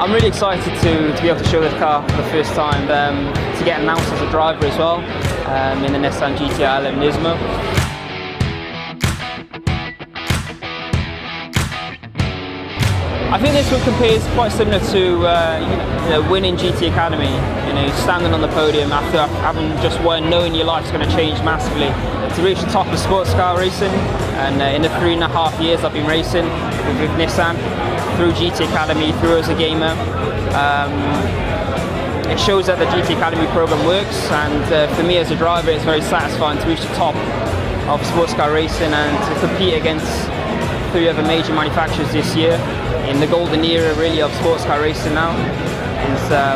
I'm really excited to be able to show this car for the first time, to get announced as a driver as well, in the Nissan GT-R Nismo. I think this one compares quite similar to winning GT Academy, standing on the podium after having just won, knowing your life's going to change massively. To reach the top of sports car racing, and in the 3.5 years I've been racing with Nissan, through GT Academy, through as a gamer, it shows that the GT Academy program works, and for me as a driver it's very satisfying to reach the top of sports car racing and to compete against 3 other major manufacturers this year in the golden era really of sports car racing now.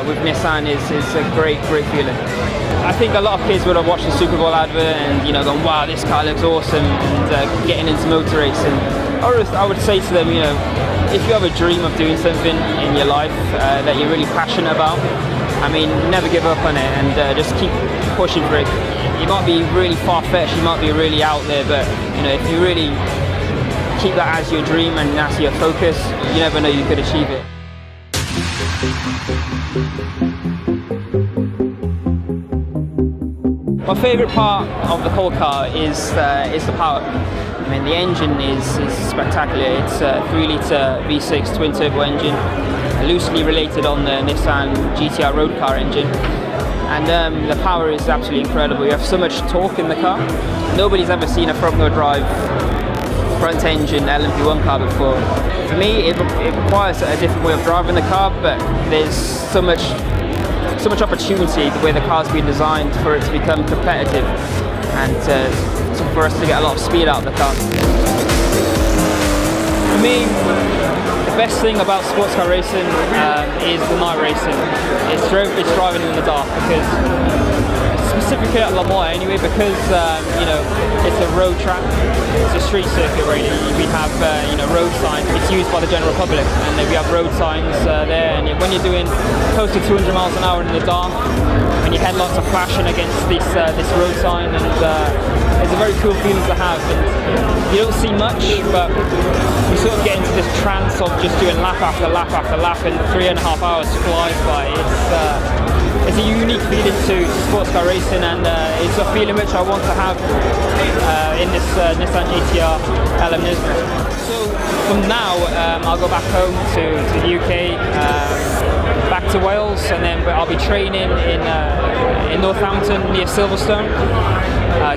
With Nissan is a great feeling. I think a lot of kids would have watched the Super Bowl advert and gone, wow, this car looks awesome, and getting into motor racing. I would say to them, if you have a dream of doing something in your life that you're really passionate about, I mean, never give up on it, and just keep pushing for it. You might be really far-fetched, you might be really out there, but if you really keep that as your dream and that's your focus, you never know you could achieve it. My favourite part of the whole car is the power. I mean, the engine is spectacular. It's a 3-litre V6 twin-turbo engine, loosely related on the Nissan GT-R road car engine. And the power is absolutely incredible. You have so much torque in the car. Nobody's ever seen a front-wheel drive front-engine LMP1 car before. For me, it requires a different way of driving the car, but there's so much so much opportunity the way the car's been designed for it to become competitive and for us to get a lot of speed out of the car. For me, the best thing about sports car racing is the night racing. It's driving in the dark, because specifically at Le Mans anyway, because you know, it's a road track, it's a street circuit really. We have road signs. It's used by the general public, and we have road signs there. And when you're doing close to 200 miles an hour in the dark, and your headlights are flashing against this road sign, and it's a very cool feeling to have. And you don't see much, but you sort of get into this trance of just doing lap after lap after lap, and 3.5 hours flies by. It's a unique feeling to sports car racing, and it's a feeling which I want to have in this Nissan GTR LM Nismo. So from now, I'll go back home to the UK, back to Wales, and then I'll be training in Northampton near Silverstone,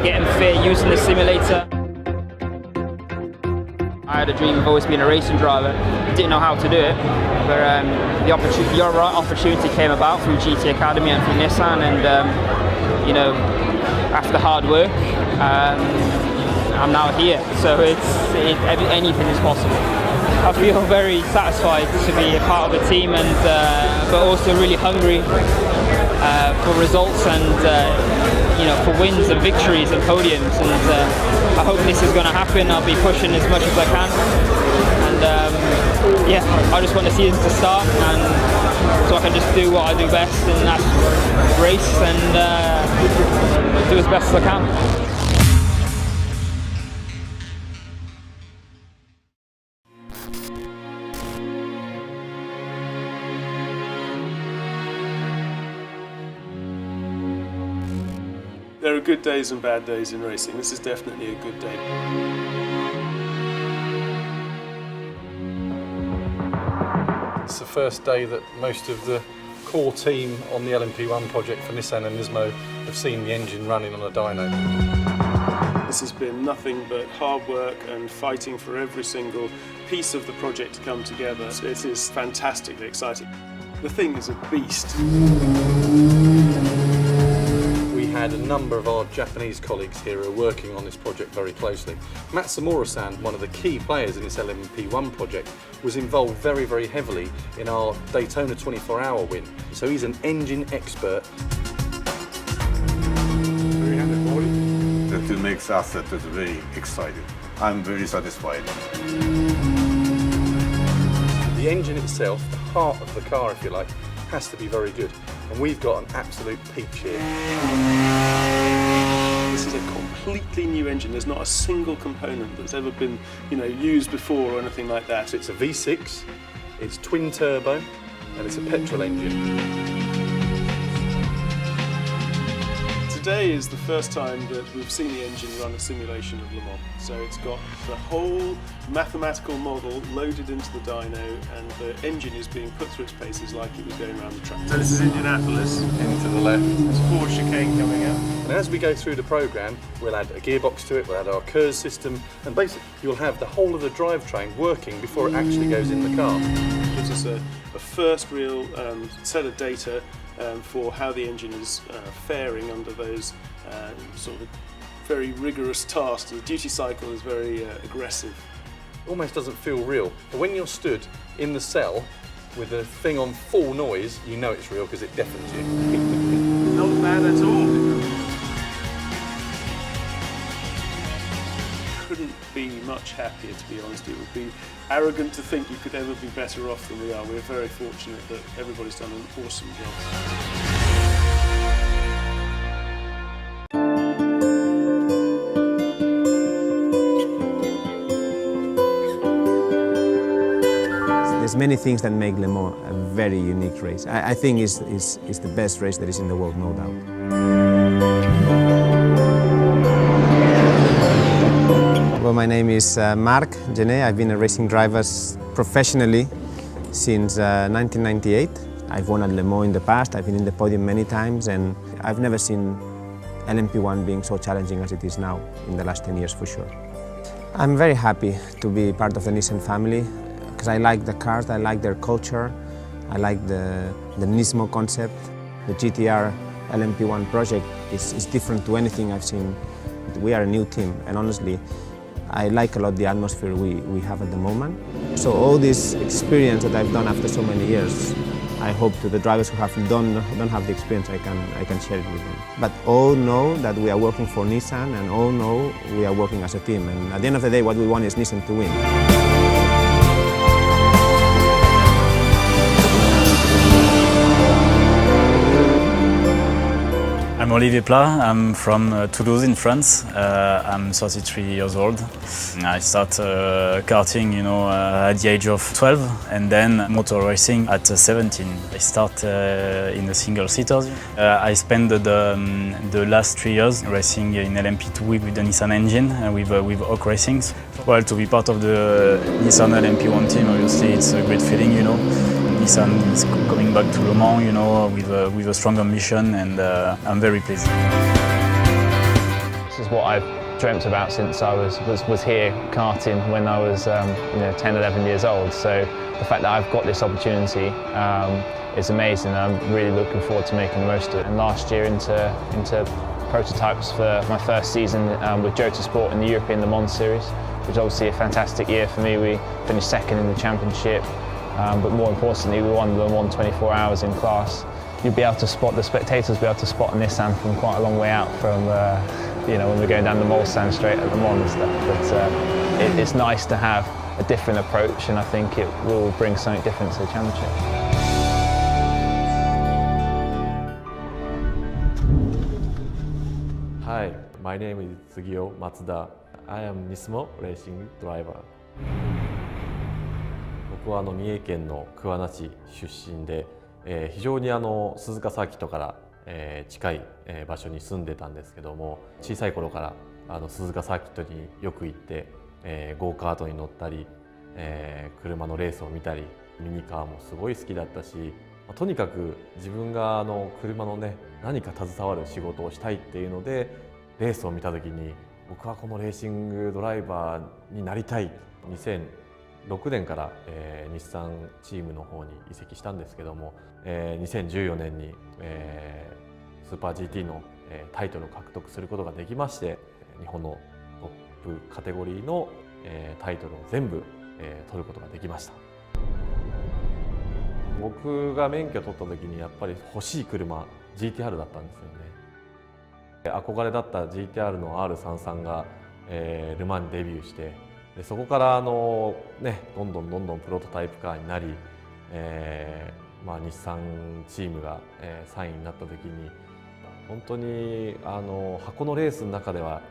getting fit, using the simulator. I had a dream of always being a racing driver. Didn't know how to do it, but the right opportunity came about through GT Academy and through Nissan, and you know, after hard work, I'm now here. So anything is possible. I feel very satisfied to be a part of the team, and but also really hungry for results and you know, for wins and victories and podiums, and I hope this is going to happen. I'll be pushing as much as I can, and yeah, I just want the season to start, and so I can just do what I do best, and that's race and do as best as I can. There are good days and bad days in racing. This is definitely a good day. It's the first day that most of the core team on the LMP1 project for Nissan and Nismo have seen the engine running on a dyno. This has been nothing but hard work and fighting for every single piece of the project to come together. It is fantastically exciting. The thing is a beast. We had a number of our Japanese colleagues here who are working on this project very closely. Matsumura-san, one of the key players in this LMP1 project, was involved very, very heavily in our Daytona 24-hour win. So he's an engine expert. That makes us very excited. I'm very satisfied. The engine itself, the heart of the car if you like, has to be very good. And we've got an absolute peach here. This is a completely new engine. There's not a single component that's ever been, used before or anything like that. So it's a V6, it's twin turbo, and it's a petrol engine. Today is the first time that we've seen the engine run a simulation of Le Mans. So it's got the whole mathematical model loaded into the dyno, and the engine is being put through its paces like it was going around the track. So this is Indianapolis. Into the left. There's Ford chicane coming up. And as we go through the programme, we'll add a gearbox to it, we'll add our KERS system, and basically you'll have the whole of the drivetrain working before it actually goes in the car. It gives us a first real set of data for how the engine is faring under those sort of very rigorous tasks. The duty cycle is very aggressive. Almost doesn't feel real, but when you're stood in the cell with the thing on full noise, you know it's real because it deafens you. Not bad at all. Couldn't be much happier, to be honest. It would be arrogant to think you could ever be better off than we are. We're very fortunate that everybody's done an awesome job. There's many things that make Le Mans a very unique race. I think it's the best race there is in the world, no doubt. Well, my name is Marc Jann. I've been a racing driver professionally since 1998. I've won at Le Mans in the past, I've been in the podium many times, and I've never seen LMP1 being so challenging as it is now in the last 10 years for sure. I'm very happy to be part of the Nissan family because I like the cars, I like their culture, I like the Nismo concept. The GTR LMP1 project is different to anything I've seen. We are a new team, and honestly, I like a lot the atmosphere we have at the moment. So all this experience that I've done after so many years, I hope to the drivers who don't have the experience, I can share it with them. But all know that we are working for Nissan, and all know we are working as a team. And at the end of the day, what we want is Nissan to win. I'm Olivier Plat. I'm from Toulouse in France. I'm 33 years old. I started karting, at the age of 12, and then motor racing at 17. I started in the single seaters. I spent the last 3 years racing in LMP2 with the Nissan engine with Hawk Racings. Well, to be part of the Nissan LMP1 team, obviously, it's a great feeling, Nissan is coming back to Le Mans, with a strong ambition, and I'm very pleased. This is what I've dreamt about since I was here karting when I was 10, 11 years old. So the fact that I've got this opportunity is amazing. I'm really looking forward to making the most of it. And last year into prototypes for my first season with Jota Sport in the European Le Mans Series, which was obviously a fantastic year for me. We finished second in the championship. But more importantly, we won the 124 hours in class. You'd be able to spot, the spectators will be able to spot a Nissan from quite a long way out from, when we're going down the Mulsanne straight at Le Mans and stuff. But it's nice to have a different approach, and I think it will bring something different to the championship. Hi, my name is Tsugio Matsuda. I am Nismo racing driver. 僕は三重県の桑名市出身で、非常に鈴鹿サーキットから、近い、場所に住んでたんですけども、小さい頃から鈴鹿サーキットによく行って、ゴーカートに乗ったり、車のレースを見たり、ミニカーもすごい好きだったし、とにかく自分が車のね、何か携わる仕事をしたいっていうので、レースを見た時に僕はこのレーシングドライバーになりたい。2006年から、日産チームの方に移籍したんですけども、2014年に、スーパー GT の、タイトルを獲得することができまして、日本のトップカテゴリーの、タイトルを全部、取ることができました。僕が免許を取った時にやっぱり欲しい車 GTR だったんですよね。憧れだった GTR の R33 が、ルマンにデビューして、でそこからどんどんプロトタイプカーになり、日産チームが、3位になった時に本当に箱のレースの中では、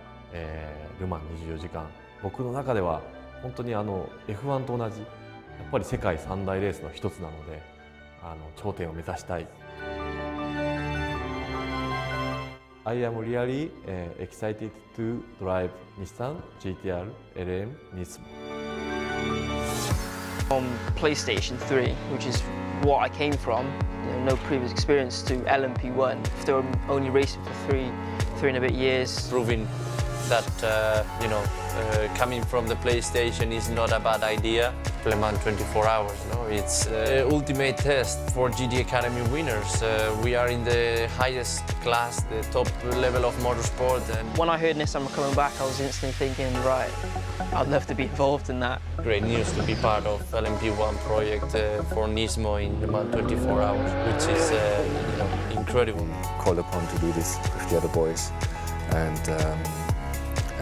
ルマン24時間、僕の中では本当にF1 と同じやっぱり世界三大レースの一つなので頂点を目指したい。I am really excited to drive Nissan GTR LM Nismo. From PlayStation 3, which is what I came from, no previous experience, to LMP1. After only racing for three and a bit years. Proving that coming from the PlayStation is not a bad idea. Le Mans 24 hours, it's the ultimate test for GT Academy winners. We are in the highest class, the top level of motorsport. And when I heard Nissan were coming back, I was instantly thinking, right, I'd love to be involved in that. Great news to be part of LMP1 project for Nismo in Le Mans 24 hours, which is incredible. Called upon to do this with the other boys, and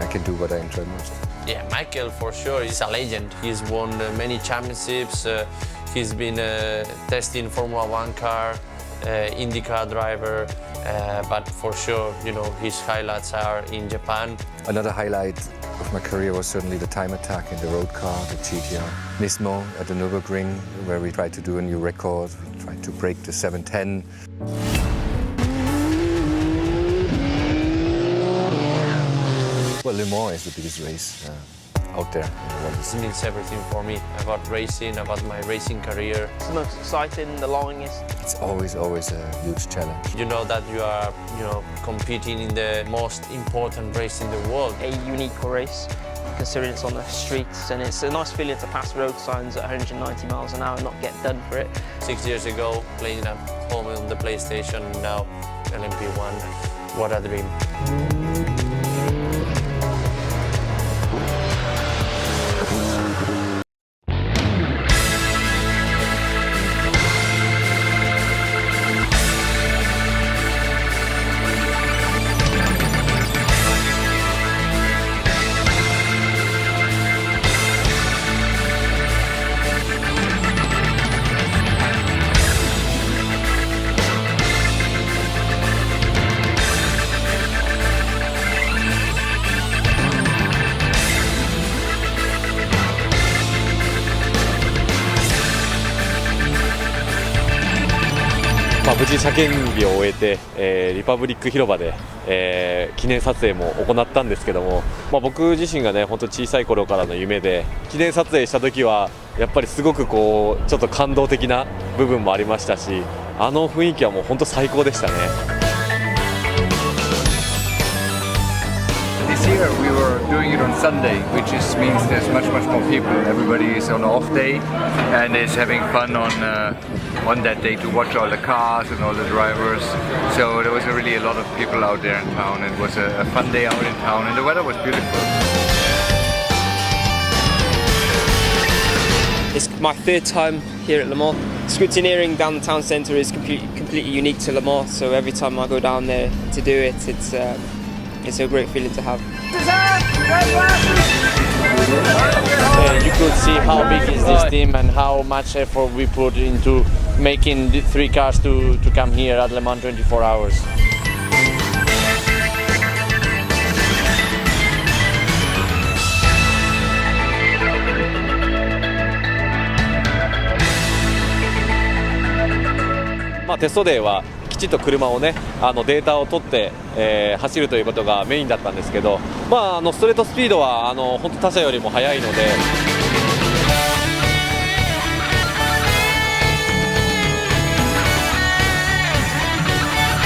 I can do what I enjoy most. Yeah, Michael for sure is a legend. He's won many championships. He's been testing Formula One car, IndyCar driver, but for sure, his highlights are in Japan. Another highlight of my career was certainly the time attack in the road car, the GTR. Nismo at the Nürburgring, where we tried to do a new record, tried to break the 710. Well, Le Mans is the biggest race out there in the world. It means everything for me, about racing, about my racing career. It's the most exciting, the longest. It's always a huge challenge. You know that you are, competing in the most important race in the world. A unique race, considering it's on the streets, and it's a nice feeling to pass road signs at 190 miles an hour and not get done for it. 6 years ago, playing at home on the PlayStation, now LMP1. What a dream.無事車検日を終えて、リパブリック広場で、記念撮影も行ったんですけども、僕自身がね本当小さい頃からの夢で、記念撮影した時はやっぱりすごくこうちょっと感動的な部分もありましたし、あの雰囲気はもう本当最高でしたね。This year we were doing it on Sunday, which means there's much more people. Everybody is on an off day and is having fun on that day to watch all the cars and all the drivers. So there was really a lot of people out there in town. It was a fun day out in town, and the weather was beautiful. It's my third time here at Le Mans. Scrutineering down the town centre is completely unique to Le Mans, so every time I go down there to do it, it's a great feeling to have. You could see how big is this team and how much effort we put into making the 3 cars to come here at Le Mans 24 hours. テストデーはきちっと車をねデータを取って、走るということがメインだったんですけど、ストレートスピードは本当他社よりも速いので。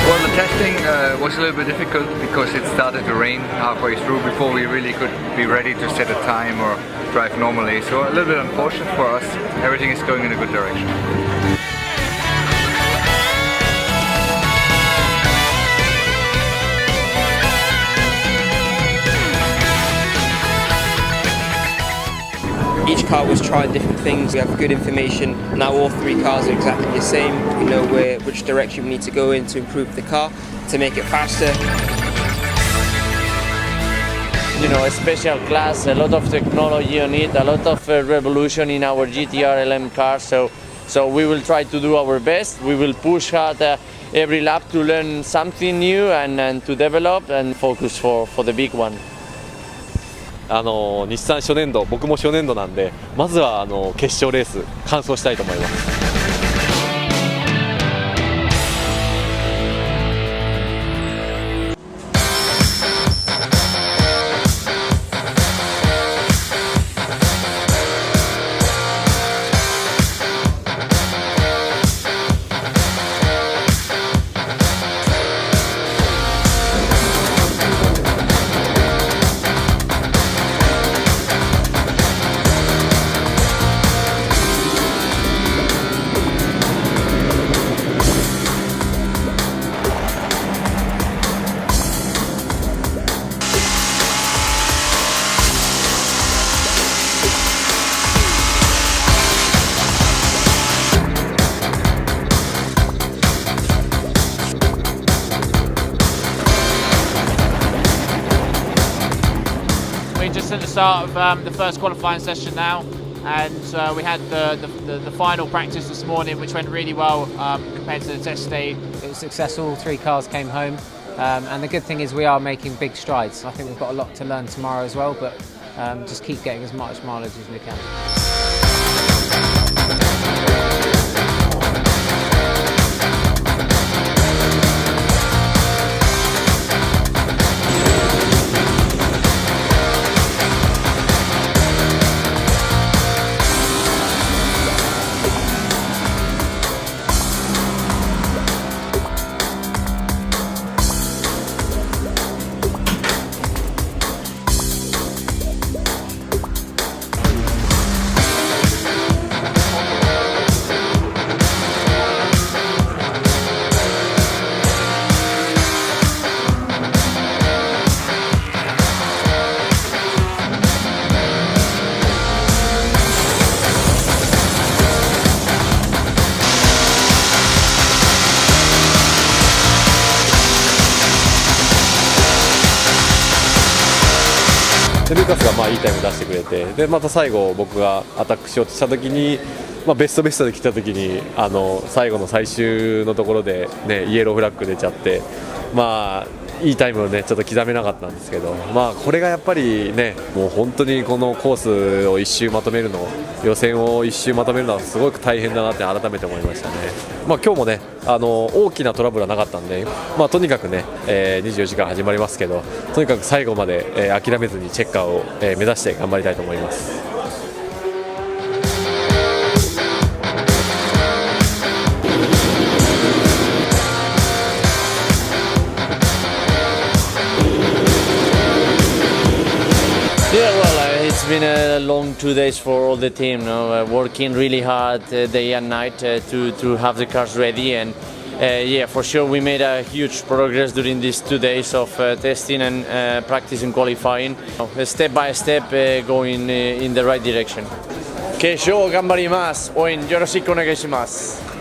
Well, the testing was a little bit difficult because it started to rain halfway through before we really could be ready to set a time or drive normally. So a little bit unfortunate for us. Everything is going in a good direction. Each car was trying different things. We have good information. Now all 3 cars are exactly the same. We know which direction we need to go in to improve the car, to make it faster. You know, a special class, a lot of technology on it, a lot of revolution in our GTR LM car. So we will try to do our best. We will push hard every lap to learn something new and to develop and focus for the big one. 日産初年度、僕も初年度なんで、まずは決勝レース完走したいと思います。Just at the start of the first qualifying session now, and we had the final practice this morning, which went really well compared to the test day. It was successful, 3 cars came home, and the good thing is we are making big strides. I think we've got a lot to learn tomorrow as well, but just keep getting as much mileage as we can. でルーカスがまあいいタイム出してくれて、でまた最後僕がアタックしようとした時に、まあ、ベストで来た時に最後の最終のところで、ね、イエローフラッグ出ちゃって、まあいいタイムをねちょっと刻めなかったんですけど、まあこれがやっぱりね、もう本当にこのコースを1周まとめるの、予選を1周まとめるのはすごく大変だなって改めて思いましたね。まあ今日もね大きなトラブルはなかったんで、まあとにかくね、24時間始まりますけど、とにかく最後まで、諦めずにチェッカーを、目指して頑張りたいと思います。Yeah, well, it's been a long 2 days for all the team, no? Working really hard day and night to have the cars ready, and yeah, for sure we made a huge progress during these 2 days of testing and practice and qualifying. Step by step going in the right direction. 決勝頑張ります。応援よろしくお願いします。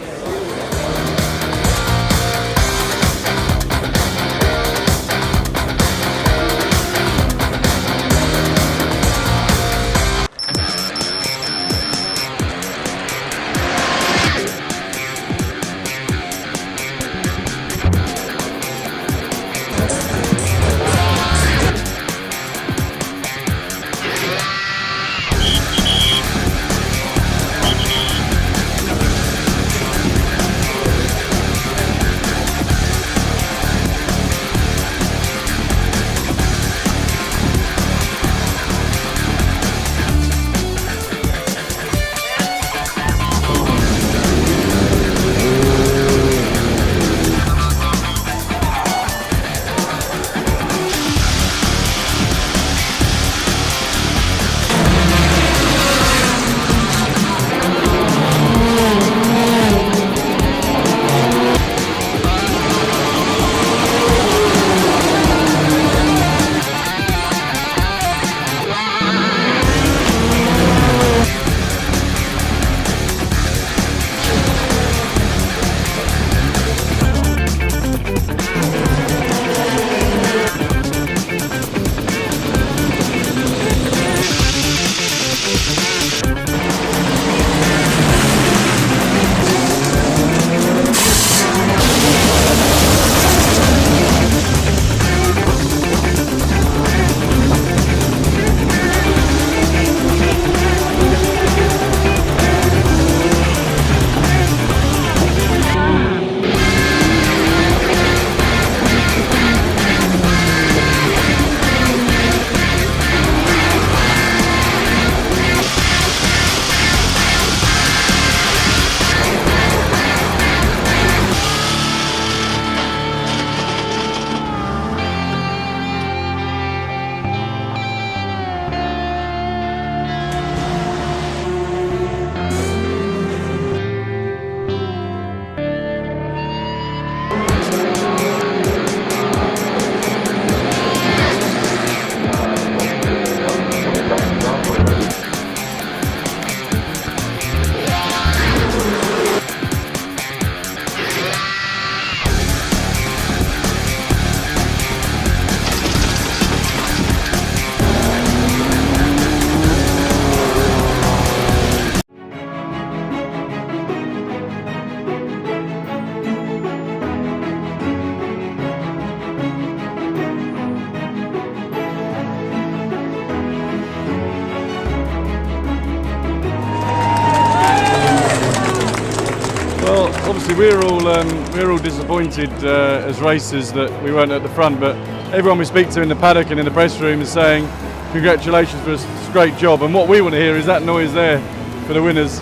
Obviously we're all disappointed as racers that we weren't at the front, but everyone we speak to in the paddock and in the press room is saying congratulations for a great job, and what we want to hear is that noise there for the winners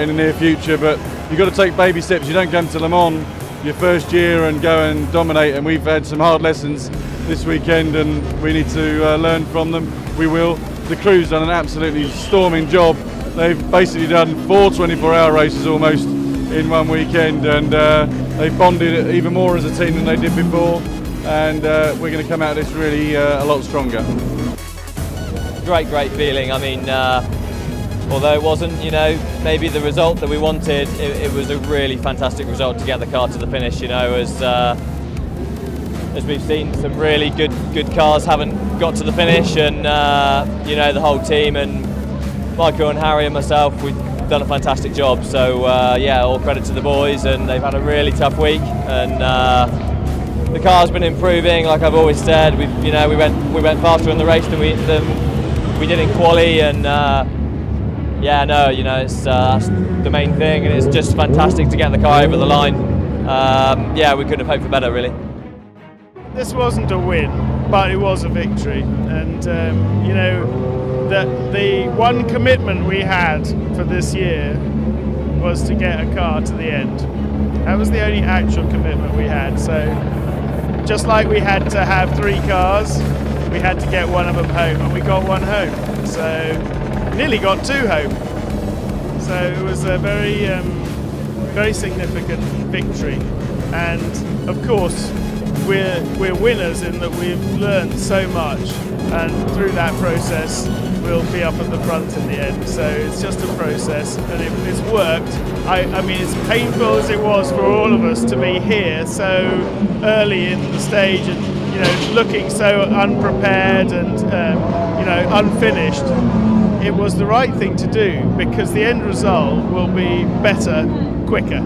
in the near future. But you've got to take baby steps. You don't come to Le Mans your first year and go and dominate, and we've had some hard lessons this weekend and we need to learn from them. We will. The crew's done an absolutely storming job. They've basically done 4 24-hour races almost in one weekend, and they've bonded even more as a team than they did before, and we're going to come out of this really a lot stronger. Great feeling. I mean, although it wasn't, maybe the result that we wanted, it was a really fantastic result to get the car to the finish. As as we've seen, some really good cars haven't got to the finish, and you know, the whole team and Michael and Harry and myself, we've done a fantastic job. So yeah, all credit to the boys, and they've had a really tough week, and the car's been improving. Like I've always said, we went faster in the race than we did in quali, and yeah, no, you know, it's that's the main thing, and it's just fantastic to get the car over the line. Yeah, we couldn't have hoped for better, really. This wasn't a win, but it was a victory, and you know, that the one commitment we had for this year was to get a car to the end. That was the only actual commitment we had. So just like we had to have 3 cars, we had to get one of them home, and we got one home. So nearly got 2 home. So it was a very, very significant victory. And of course, we're winners in that we've learned so much, and through that process we'll be up at the front in the end. So it's just a process, and it's worked. I mean, as painful as it was for all of us to be here so early in the stage, and you know, looking so unprepared and you know, unfinished, it was the right thing to do, because the end result will be better quicker.